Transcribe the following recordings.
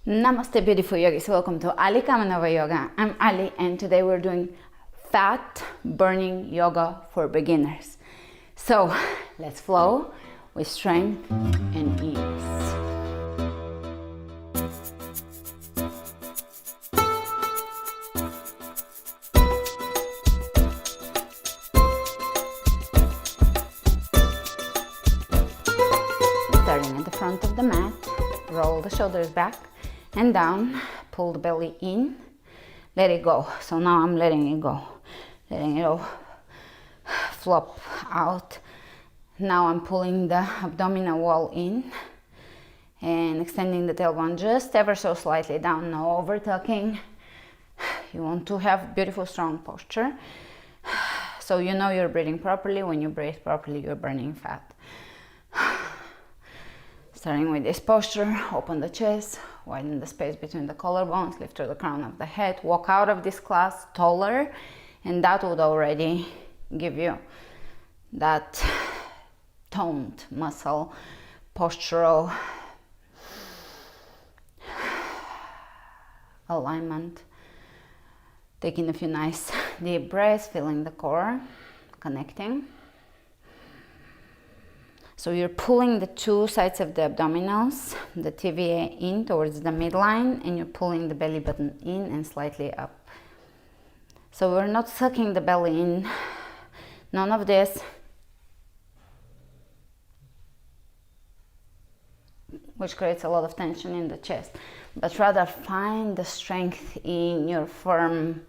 Namaste beautiful yogis, welcome to Ali Kamanava Yoga. I'm Ali and today we're doing fat burning yoga for beginners. So let's flow with strength and ease. Starting at the front of the mat, roll the shoulders back and down, pull the belly in, let it go. So now I'm letting it go, flop out. Now I'm pulling the abdominal wall in and extending the tailbone just ever so slightly down, no over tucking. You want to have beautiful strong posture, so you know you're breathing properly. When you breathe properly, you're burning fat. Starting with this posture, open the chest, widen the space between the collarbones, lift through the crown of the head, walk out of this class taller, and that would already give you that toned muscle, postural alignment. Taking a few nice deep breaths, feeling the core, connecting. So you're pulling the two sides of the abdominals, the TVA in towards the midline, and you're pulling the belly button in and slightly up. So we're not sucking the belly in, none of this. Which creates a lot of tension in the chest, but rather find the strength in your firm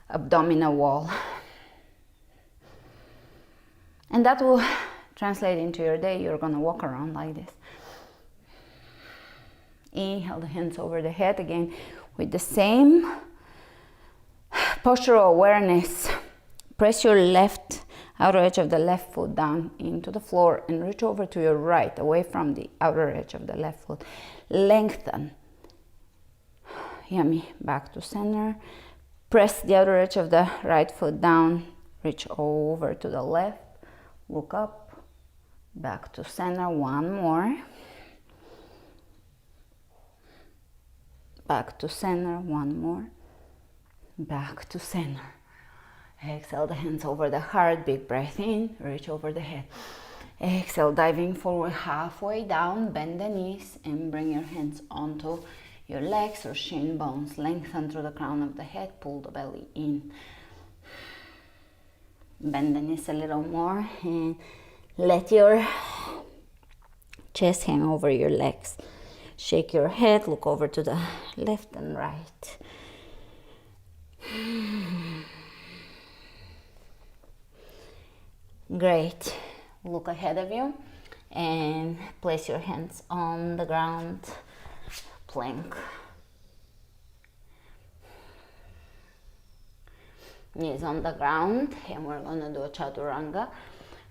abdominal wall. And that will translate into your day. You're gonna walk around like this. Inhale the hands over the head again with the same postural awareness. Press your left outer edge of the left foot down into the floor and reach over to your right, away from the outer edge of the left foot. Lengthen. Yummy. Back to center. Press the outer edge of the right foot down. Reach over to the left. Look up. Back to center. One more. Back to center. One more. Back to center. Exhale the hands over the heart. Big breath in. Reach over the head. Exhale, diving forward halfway down. Bend the knees and bring your hands onto your legs or shin bones. Lengthen through the crown of the head. Pull the belly in. Bend the knees a little more and let your chest hang over your legs. Shake your head. Look over to the left and right. Great. Look ahead of you and place your hands on the ground, plank. Knees on the ground, and we're gonna do a chaturanga.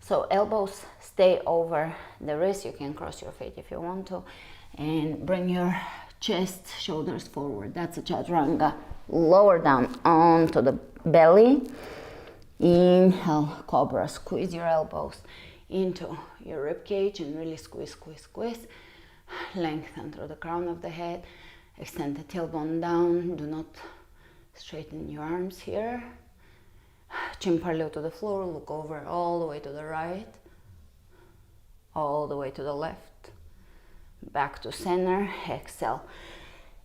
So elbows stay over the wrist. You can cross your feet if you want to, and bring your chest, shoulders forward. That's a chaturanga. Lower down onto the belly. Inhale, cobra. Squeeze your elbows into your rib cage and really squeeze, squeeze, squeeze. Lengthen through the crown of the head. Extend the tailbone down. Do not straighten your arms here. Chin parallel to the floor. Look over all the way to the right. All the way to the left. Back to center. Exhale.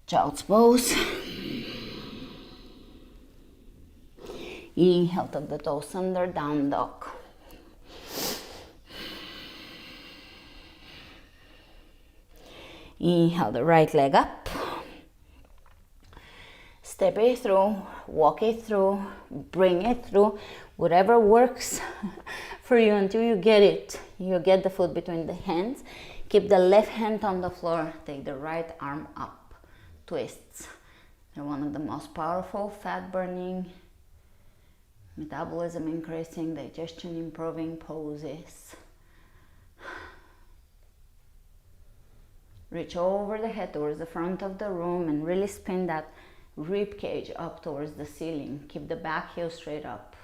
Child's pose. Inhale, tuck the toes under, down dog. Inhale the right leg up. Step it through, walk it through, bring it through, whatever works for you until you get it. You get the foot between the hands. Keep the left hand on the floor, take the right arm up. Twists. They're one of the most powerful fat burning, metabolism increasing, digestion improving poses. Reach over the head towards the front of the room and really spin that rib cage up towards the ceiling. Keep the back heel straight up.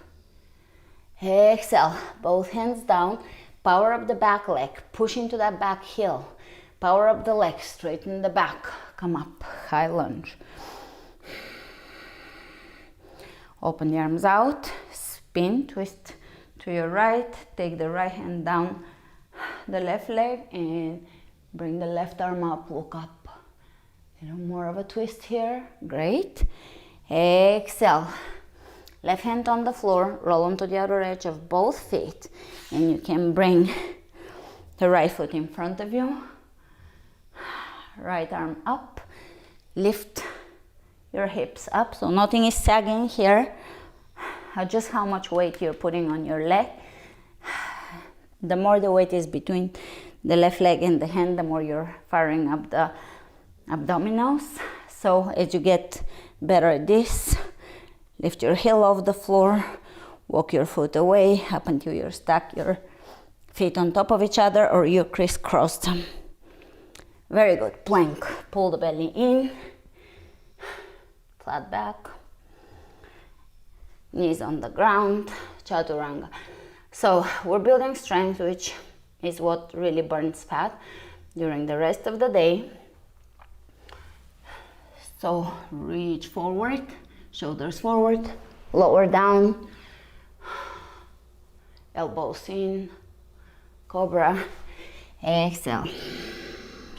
Exhale, both hands down. Power up the back leg, push into that back heel. Power up the leg, straighten the back. Come up, high lunge. Open the arms out, spin, twist to your right, take the right hand down the left leg and bring the left arm up, look up. A little more of a twist here, great. Exhale, left hand on the floor, roll onto the outer edge of both feet, and you can bring the right foot in front of you, right arm up, lift your hips up, so nothing is sagging here. Adjust how much weight you're putting on your leg. The more the weight is between the left leg and the hand, the more you're firing up the abdominals. So as you get better at this, lift your heel off the floor, walk your foot away up until you stack your feet on top of each other or you crisscross them. Very good. Plank. Pull the belly in, flat back, knees on the ground, chaturanga. So we're building strength, which is what really burns fat during the rest of the day. So reach forward, shoulders forward, lower down, elbows in, cobra, exhale,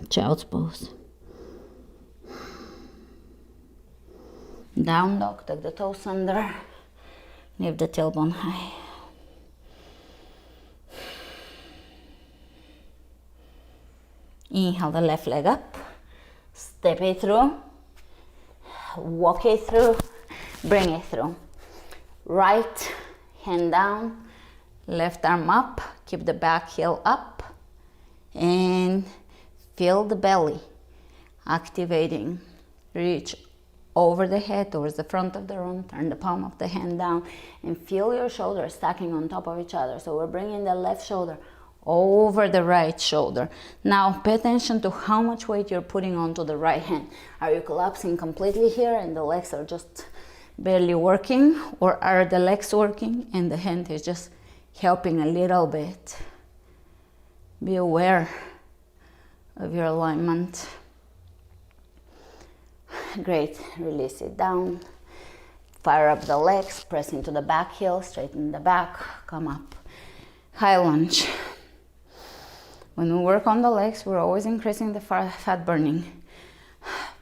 child's pose. Down dog, tuck the toes under, lift the tailbone high. Inhale the left leg up, step it through, walk it through, bring it through. Right hand down, left arm up, keep the back heel up, and feel the belly activating. Reach over the head towards the front of the room, turn the palm of the hand down, and feel your shoulders stacking on top of each other. So we're bringing the left shoulder over the right shoulder. Now pay attention to how much weight you're putting onto the right hand. Are you collapsing completely here and the legs are just barely working, or are the legs working and the hand is just helping a little bit? Be aware of your alignment. Great. Release it down. Fire up the legs, press into the back heel, straighten the back, come up. High lunge. When we work on the legs, we're always increasing the fat burning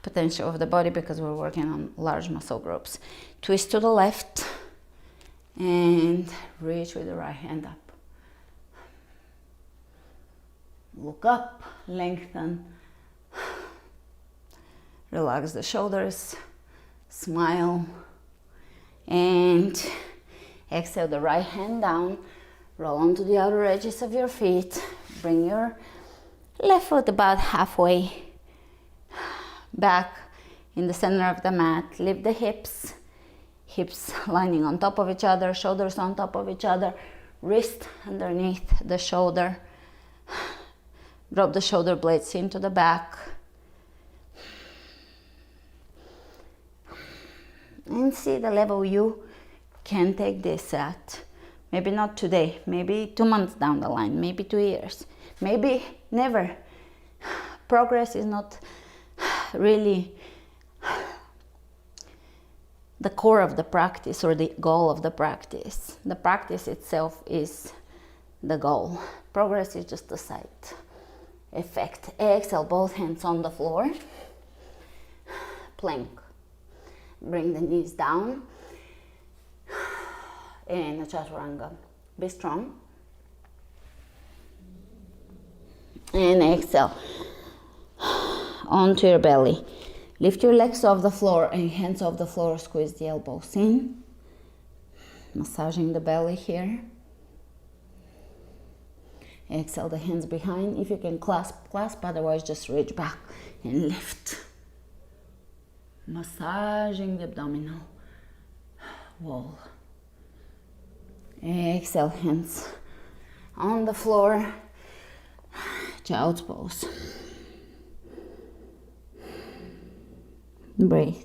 potential of the body because we're working on large muscle groups. Twist to the left and reach with the right hand up. Look up, lengthen. Relax the shoulders, smile, and exhale the right hand down. Roll onto the outer edges of your feet. Bring your left foot about halfway back in the center of the mat. Lift the hips, hips lining on top of each other, shoulders on top of each other, wrist underneath the shoulder. Drop the shoulder blades into the back. And see the level you can take this at. Maybe not today, maybe 2 months down the line, maybe 2 years, maybe never. Progress is not really the core of the practice or the goal of the practice. The practice itself is the goal. Progress is just a side effect. Exhale, both hands on the floor. Plank. Bring the knees down. And a chaturanga. Be strong. And exhale. Onto your belly. Lift your legs off the floor and hands off the floor. Squeeze the elbows in. Massaging the belly here. Exhale the hands behind. If you can clasp, otherwise just reach back and lift. Massaging the abdominal wall. Exhale, hands on the floor. Child's pose. Breathe.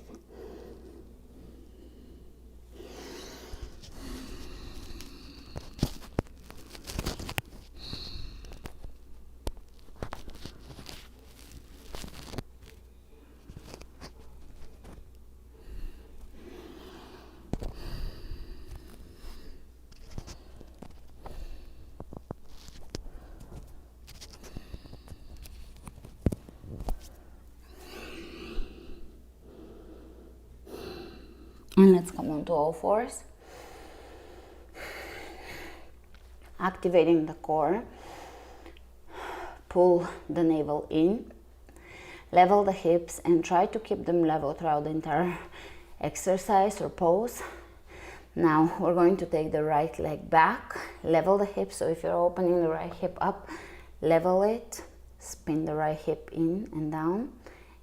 And let's come on to all fours. Activating the core. Pull the navel in. Level the hips and try to keep them level throughout the entire exercise or pose. Now we're going to take the right leg back, level the hips. So if you're opening the right hip up, level it, spin the right hip in and down,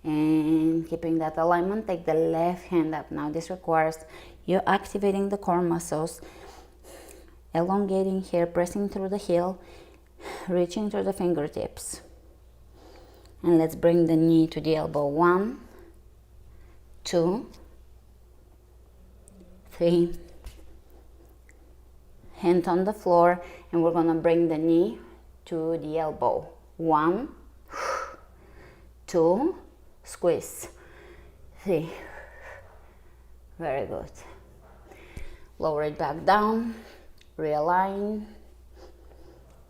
and keeping that alignment, take the left hand up. Now this requires you activating the core muscles, elongating here, pressing through the heel, reaching through the fingertips. And let's bring the knee to the elbow. 1, 2, 3. Hand on the floor, and we're gonna bring the knee to the elbow. 1, 2, squeeze. 3. Very good. Lower it back down, realign.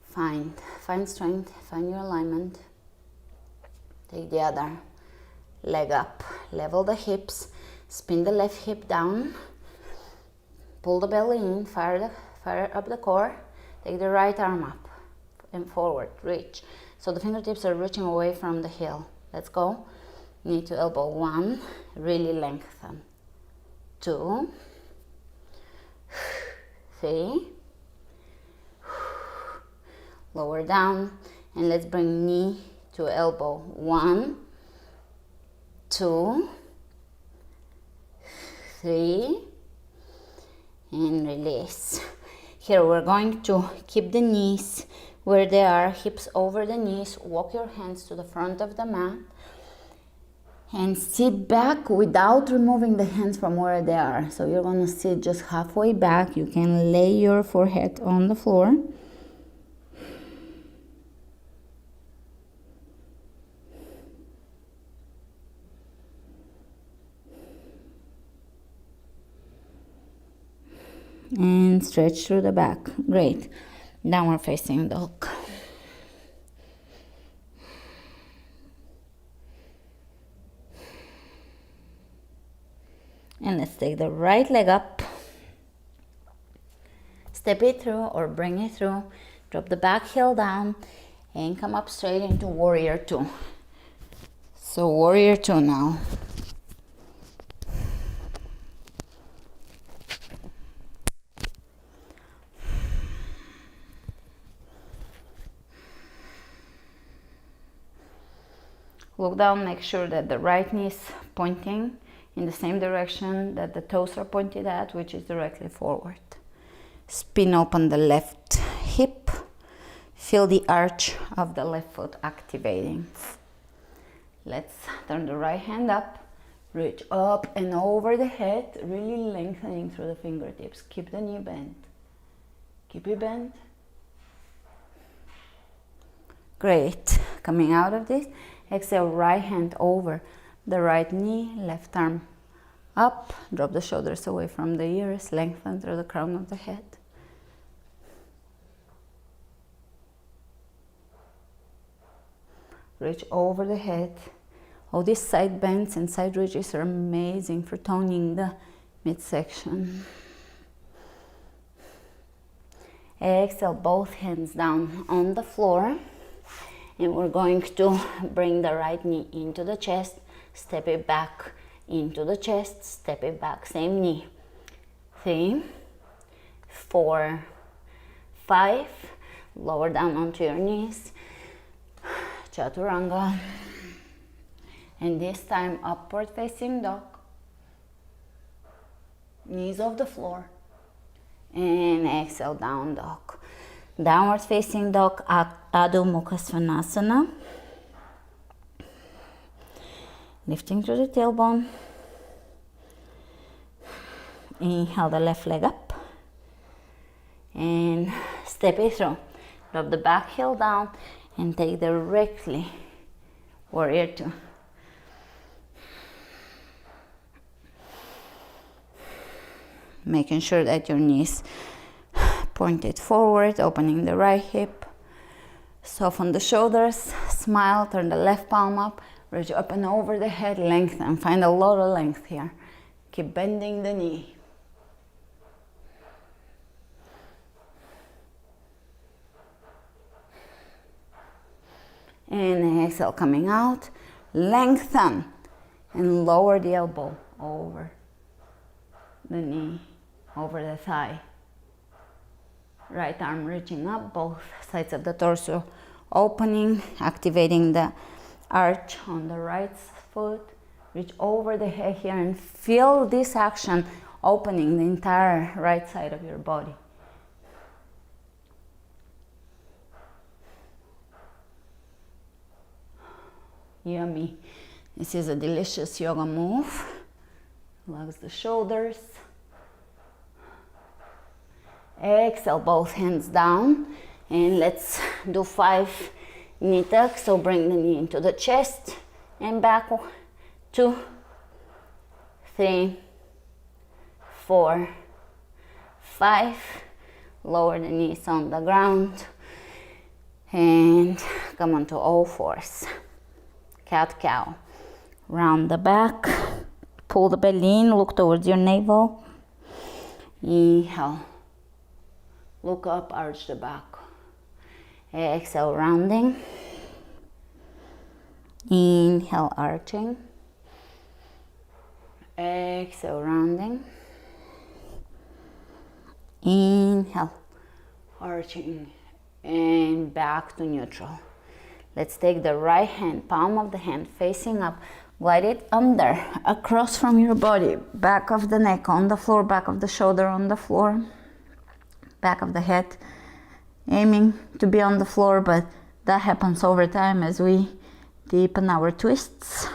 Find strength, find your alignment. Take the other leg up, level the hips, spin the left hip down, pull the belly in, fire up the core, take the right arm up and forward, reach. So the fingertips are reaching away from the heel. Let's go. Knee to elbow. 1, really lengthen. 2, 3, lower down, and let's bring knee to elbow. 1, 2, 3, and release. Here we're going to keep the knees where they are, hips over the knees. Walk your hands to the front of the mat and sit back without removing the hands from where they are. So you're gonna sit just halfway back. You can lay your forehead on the floor. And stretch through the back. Great. Downward facing dog. And let's take the right leg up. Step it through or bring it through. Drop the back heel down and come up straight into warrior 2. So warrior 2 now. Look down, make sure that the right knee is pointing in the same direction that the toes are pointed at, which is directly forward. Spin open the left hip. Feel the arch of the left foot activating. Let's turn the right hand up. Reach up and over the head, really lengthening through the fingertips. Keep the knee bent. Keep it bent. Great. Coming out of this, exhale, right hand over the right knee, left arm up, drop the shoulders away from the ears, lengthen through the crown of the head. Reach over the head. All these side bends and side reaches are amazing for toning the midsection. Exhale, both hands down on the floor. And we're going to bring the right knee into the chest, step it back into the chest, step it back, same knee. 3, 4, 5, lower down onto your knees, chaturanga. And this time upward facing dog, knees off the floor, and exhale, down dog. Downward facing dog, Adho Mukha Svanasana. Lifting through the tailbone. Inhale the left leg up. And step it through. Drop the back heel down and take directly warrior 2. Making sure that your knees pointed forward, opening the right hip. Soften the shoulders, smile, turn the left palm up, reach up and over the head, lengthen. Find a lot of length here. Keep bending the knee. And exhale, coming out. Lengthen and lower the elbow over the knee, over the thigh. Right arm reaching up, both sides of the torso opening, activating the arch on the right foot. Reach over the head here and feel this action opening the entire right side of your body. Yummy. This is a delicious yoga move. Relax the shoulders. Exhale, both hands down. And let's do 5 knee tucks. So bring the knee into the chest and back. 2, 3, 4, 5. Lower the knees on the ground. And come on to all fours. Cat-cow. Round the back. Pull the belly in. Look towards your navel. Inhale. Look up, arch the back. Exhale, rounding. Inhale, arching. Exhale, rounding. Inhale, arching. And back to neutral. Let's take the right hand, palm of the hand facing up. Glide it under, across from your body. Back of the neck on the floor, back of the shoulder on the floor. Back of the head aiming to be on the floor, but that happens over time as we deepen our twists.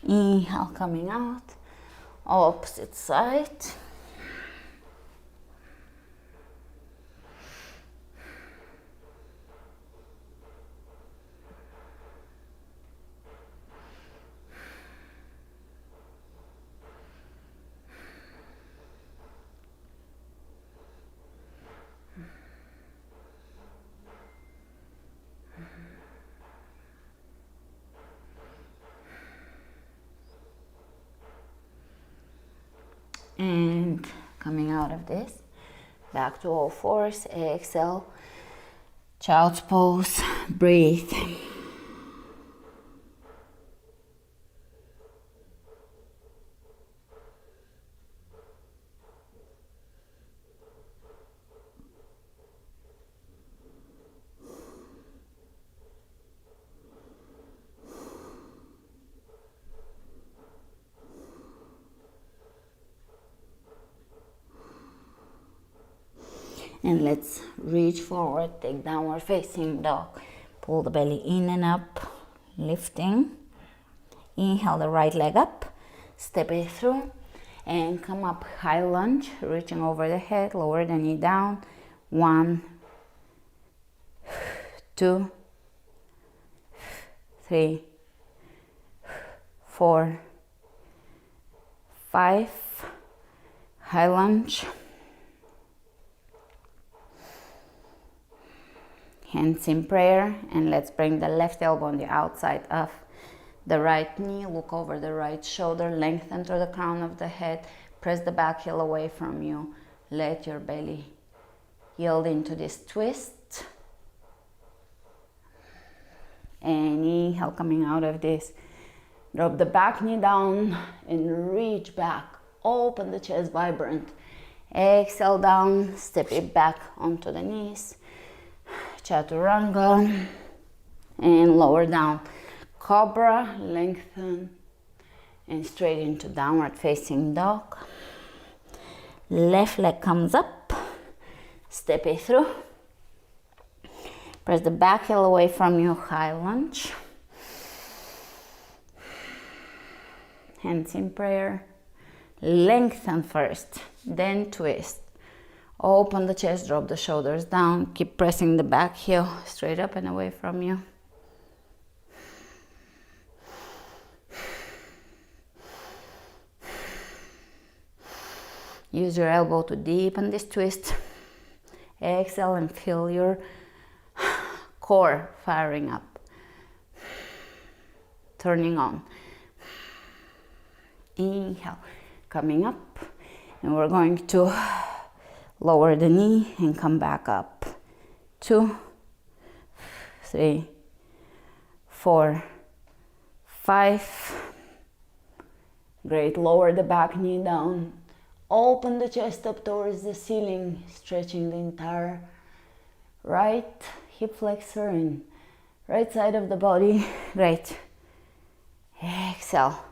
Inhale, coming out, opposite side. And coming out of this, back to all fours, exhale, child's pose, breathe. And let's reach forward, take downward facing dog. Pull the belly in and up, lifting. Inhale the right leg up, step it through, and come up high lunge, reaching over the head, lower the knee down. 1, 2, 3, 4, 5, high lunge. Hands in prayer, and let's bring the left elbow on the outside of the right knee. Look over the right shoulder, lengthen through the crown of the head. Press the back heel away from you. Let your belly yield into this twist. And inhale, coming out of this. Drop the back knee down and reach back. Open the chest, vibrant. Exhale down, step it back onto the knees. Chaturanga, and lower down. Cobra, lengthen, and straight into downward facing dog. Left leg comes up, step it through. Press the back heel away from you, high lunge. Hands in prayer. Lengthen first, then twist. Open the chest, drop the shoulders down. Keep pressing the back heel straight up and away from you. Use your elbow to deepen this twist. Exhale and feel your core firing up, turning on. Inhale, coming up, and we're going to lower the knee and come back up. 2, 3, 4, 5. Great, lower the back knee down. Open the chest up towards the ceiling, stretching the entire right hip flexor and right side of the body. Great. Exhale,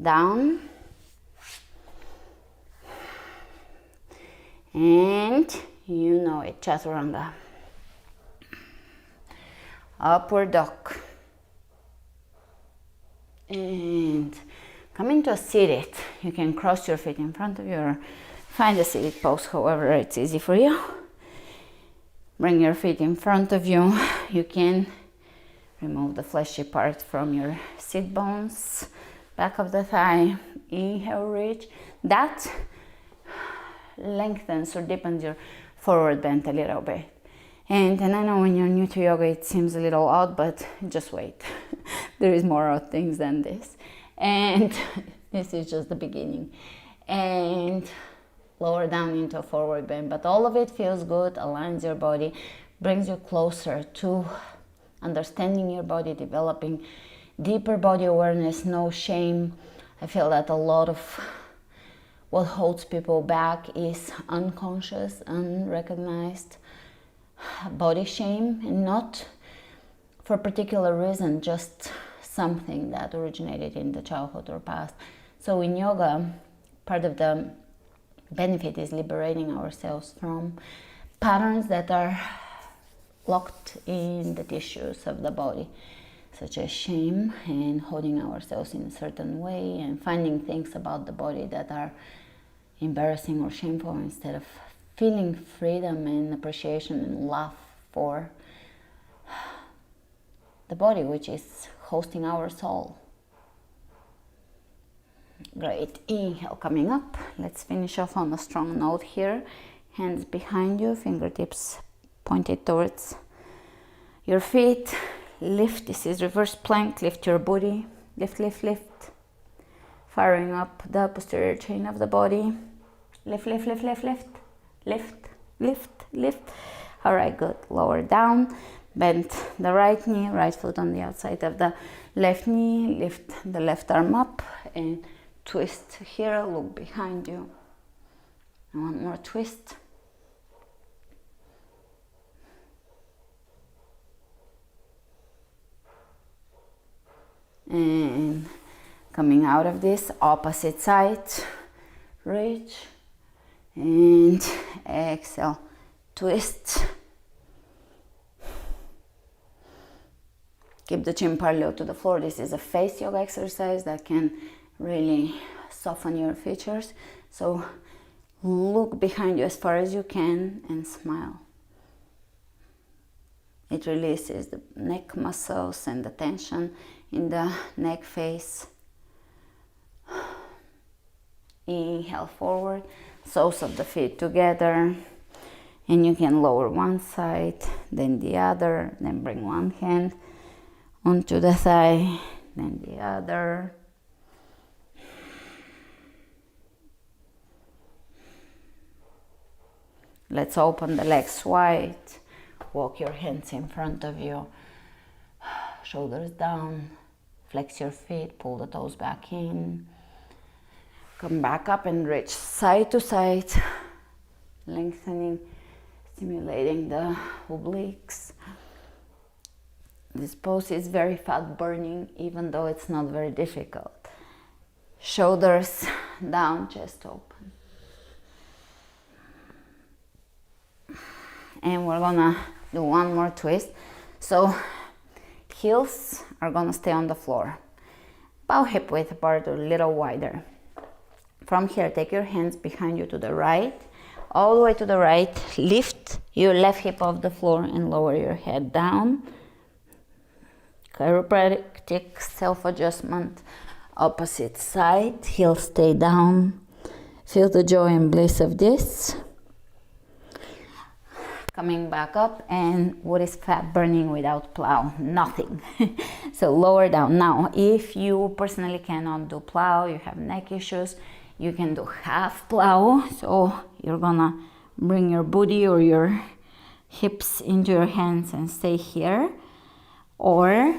down. And you know it, chaturanga. Upward dog. And come into a seated. You can cross your feet in front of you or find a seated pose, however it's easy for you. Bring your feet in front of you. You can remove the fleshy part from your sit bones, back of the thigh. Inhale, reach. That lengthens or deepens your forward bend a little bit. And I know when you're new to yoga it seems a little odd, but just wait. There is more odd things than this. And this is just the beginning. And lower down into a forward bend. But all of it feels good, aligns your body, brings you closer to understanding your body, developing deeper body awareness, no shame. I feel that a lot of what holds people back is unconscious, unrecognized body shame, and not for a particular reason, just something that originated in the childhood or past. So in yoga, part of the benefit is liberating ourselves from patterns that are locked in the tissues of the body, such as shame and holding ourselves in a certain way and finding things about the body that are embarrassing or shameful, instead of feeling freedom and appreciation and love for the body, which is hosting our soul. Great. Inhale, coming up. Let's finish off on a strong note here. Hands behind you, fingertips pointed towards your feet. Lift. This is reverse plank. Lift your booty. Lift, lift, lift. Firing up the posterior chain of the body. Lift, lift, lift, lift, lift. Lift, lift, lift. All right, good. Lower down. Bend the right knee, right foot on the outside of the left knee. Lift the left arm up and twist here. Look behind you. And one more twist. And coming out of this, opposite side. Reach and exhale. Twist. Keep the chin parallel to the floor. This is a face yoga exercise that can really soften your features. So look behind you as far as you can and smile. It releases the neck muscles and the tension in the neck face. Inhale forward, soles of the feet together. And you can lower one side, then the other, then bring one hand onto the thigh, then the other. Let's open the legs wide. Walk your hands in front of you. Shoulders down. Flex your feet. Pull the toes back in. Come back up and reach side to side. Lengthening, stimulating the obliques. This pose is very fat burning, even though it's not very difficult. Shoulders down, chest open. And we're gonna do one more twist. So heels are gonna stay on the floor. About hip width apart or a little wider. From here, take your hands behind you to the right. all the way to the right. Lift your left hip off the floor and lower your head down. Chiropractic self-adjustment, opposite side. Heels stay down. Feel the joy and bliss of this. Coming back up, and what is fat burning without plow? Nothing. So lower down. Now, if you personally cannot do plow, you have neck issues, you can do half plow. So you're gonna bring your booty or your hips into your hands and stay here. Or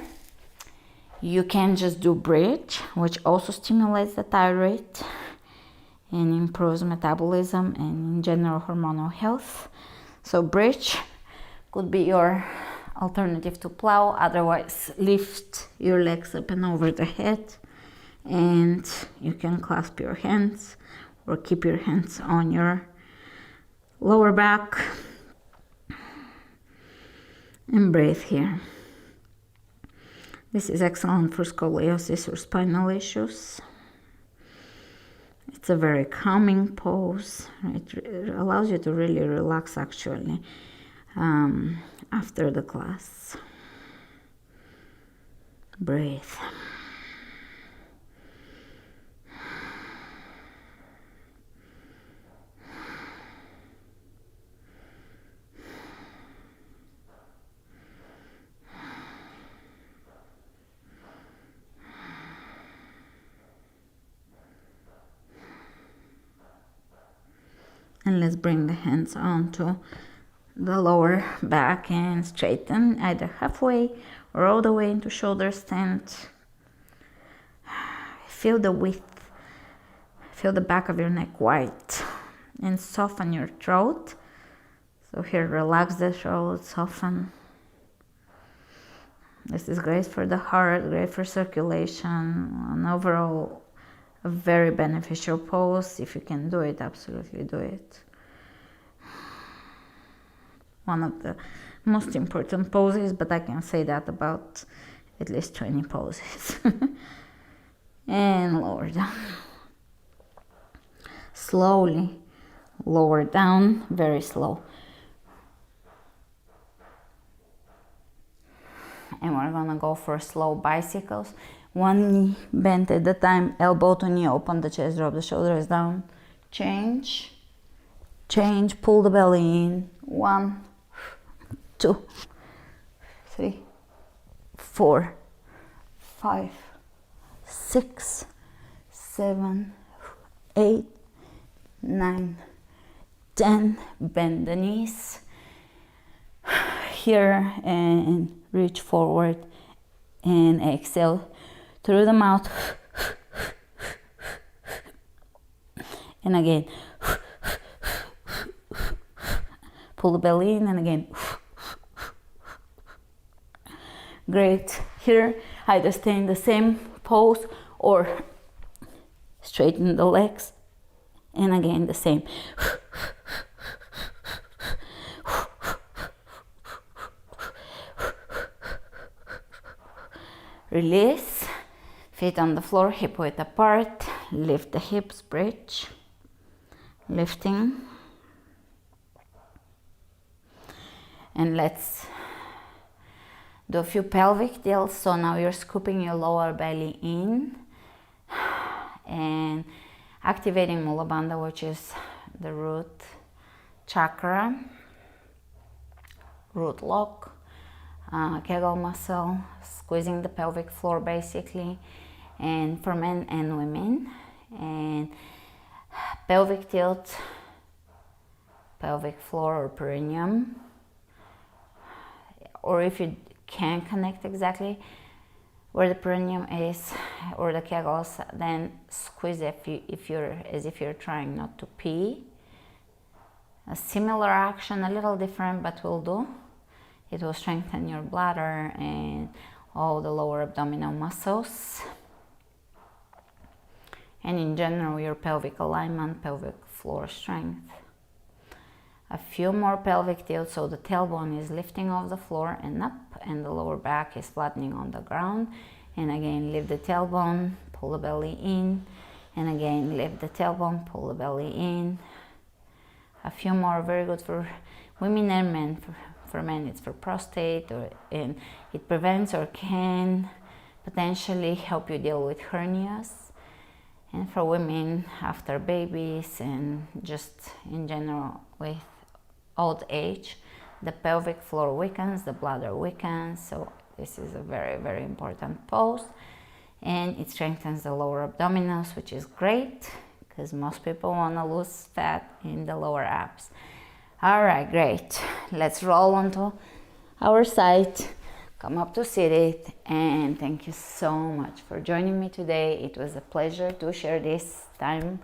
you can just do bridge, which also stimulates the thyroid and improves metabolism and in general hormonal health. So bridge could be your alternative to plow. Otherwise, lift your legs up and over the head, and you can clasp your hands or keep your hands on your lower back and breathe here. This is excellent for scoliosis or spinal issues. It's a very calming pose. It allows you to really relax actually after the class. Breathe. And let's bring the hands onto the lower back and straighten either halfway or all the way into shoulder stand. Feel the width, feel the back of your neck wide, and soften your throat. So here, relax the throat, soften. This is great for the heart, great for circulation, and overall a very beneficial pose. If you can do it, absolutely do it. One of the most important poses, but I can say that about at least 20 poses. And lower down. Slowly lower down, very slow. And we're gonna go for slow bicycles. One knee bent at a time, elbow to knee, open the chest, drop the shoulders down. Change, change, pull the belly in. 1, 2, 3, 4, 5, 6, 7, 8, 9, 10. Bend the knees here and reach forward and exhale through the mouth. And again, pull the belly in, and again. Great. Here, either stay in the same pose or straighten the legs, and again the same. Release, feet on the floor, hip width apart, lift the hips, bridge, lifting. And let's do a few pelvic tilts. So now you're scooping your lower belly in and activating Mula Bandha, which is the root chakra, root lock, Kegel muscle, squeezing the pelvic floor basically, and for men and women. And pelvic tilt, pelvic floor or perineum, or if you can't connect exactly where the perineum is or the kegels, then squeeze if you're as if you're trying not to pee. A similar action, a little different, but will do. It will strengthen your bladder and all the lower abdominal muscles, and in general your pelvic alignment, pelvic floor strength. A few more pelvic tilts, so the tailbone is lifting off the floor and up, and the lower back is flattening on the ground. And again, lift the tailbone, pull the belly in, and again lift the tailbone, pull the belly in. a few more, very good for women and men. For men, it's for prostate, and it prevents or can potentially help you deal with hernias. And for women, after babies and just in general with old age, the pelvic floor weakens, the bladder weakens. So this is a very, very important pose. And it strengthens the lower abdominals, which is great because most people want to lose fat in the lower abs. All right, great. Let's roll onto our side. Come up to seated, and thank you so much for joining me today. It was a pleasure to share this time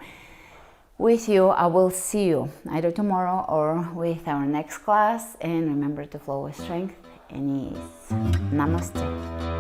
with you. I will see you either tomorrow or with our next class, and remember to flow with strength and ease. Namaste.